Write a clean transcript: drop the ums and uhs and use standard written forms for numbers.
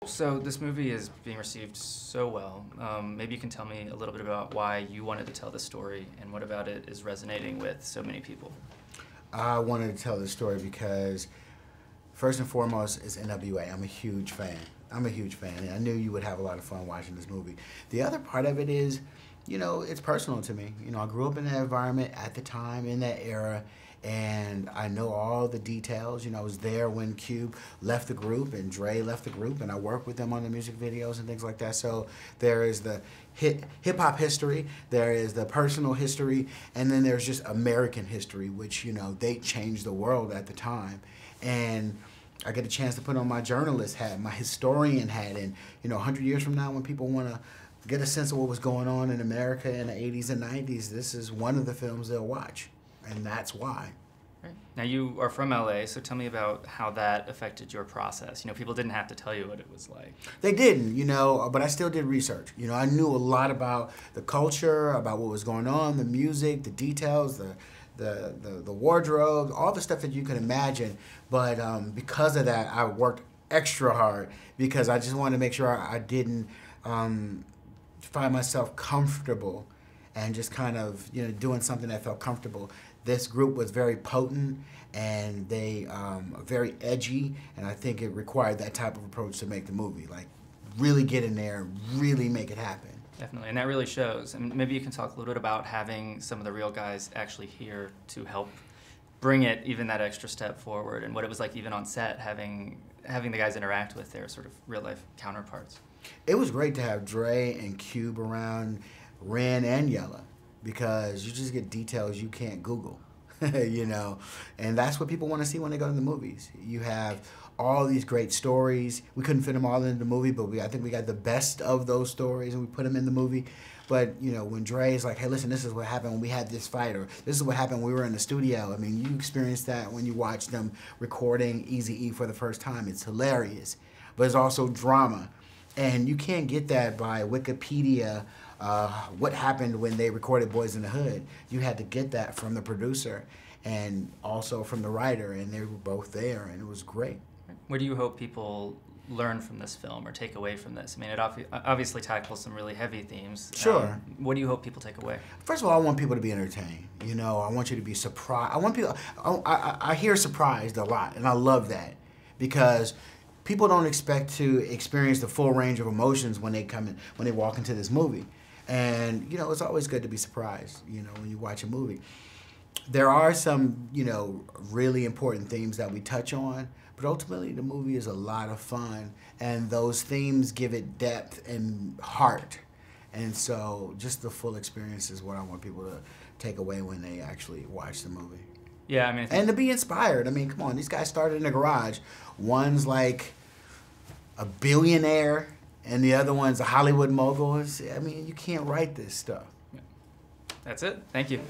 So this movie is being received so well. Maybe you can tell me a little bit about why you wanted to tell this story and what about it is resonating with so many people. I wanted to tell this story because, first and foremost, it's NWA. I'm a huge fan. And I knew you would have a lot of fun watching this movie. The other part of it is, you know, it's personal to me. You know, I grew up in that environment at the time, in that era, and I know all the details. You know, I was there when Cube left the group and Dre left the group, and I worked with them on the music videos and things like that. So there is the hip-hop history, there is the personal history, and then there's just American history, which, you know, they changed the world at the time. And I get a chance to put on my journalist hat, my historian hat, and, you know, 100 years from now when people want to get a sense of what was going on in America in the 80s and 90s, this is one of the films they'll watch, and that's why. Right. Now, you are from LA, so tell me about how that affected your process. You know, people didn't have to tell you what it was like. They didn't, you know, but I still did research. You know, I knew a lot about the culture, about what was going on, the music, the details, the wardrobe, all the stuff that you can imagine. But because of that, I worked extra hard because I just wanted to make sure I didn't find myself comfortable and just kind of, you know, doing something that felt comfortable. This group was very potent and they are very edgy, and I think it required that type of approach to make the movie. Like, really get in there and really make it happen. Definitely, and that really shows. And maybe you can talk a little bit about having some of the real guys actually here to help bring it even that extra step forward, and what it was like even on set, having the guys interact with their sort of real-life counterparts. It was great to have Dre and Cube around, Ren and Yella, because you just get details you can't Google, you know? And that's what people want to see when they go to the movies. You have all these great stories. We couldn't fit them all into the movie, but I think we got the best of those stories and we put them in the movie. But, you know, when Dre's like, hey, listen, this is what happened when we had this fight, or this is what happened when we were in the studio. I mean, you experienced that when you watch them recording Eazy-E for the first time. It's hilarious, but it's also drama. And you can't get that by Wikipedia, what happened when they recorded Boys in the Hood. You had to get that from the producer and also from the writer, and they were both there, and it was great. What do you hope people learn from this film or take away from this? I mean, it obviously tackles some really heavy themes. Sure. What do you hope people take away? First of all, I want people to be entertained. You know, I want you to be surprised. I want people, I hear surprised a lot, and I love that because people don't expect to experience the full range of emotions when they walk into this movie. And, you know, it's always good to be surprised, you know, when you watch a movie. There are some, you know, really important themes that we touch on, but ultimately the movie is a lot of fun, and those themes give it depth and heart. And so just the full experience is what I want people to take away when they actually watch the movie. Yeah, I mean, and to be inspired. I mean, come on, these guys started in the garage. One's like a billionaire, and the other one's a Hollywood mogul. I mean, you can't write this stuff. That's it. Thank you.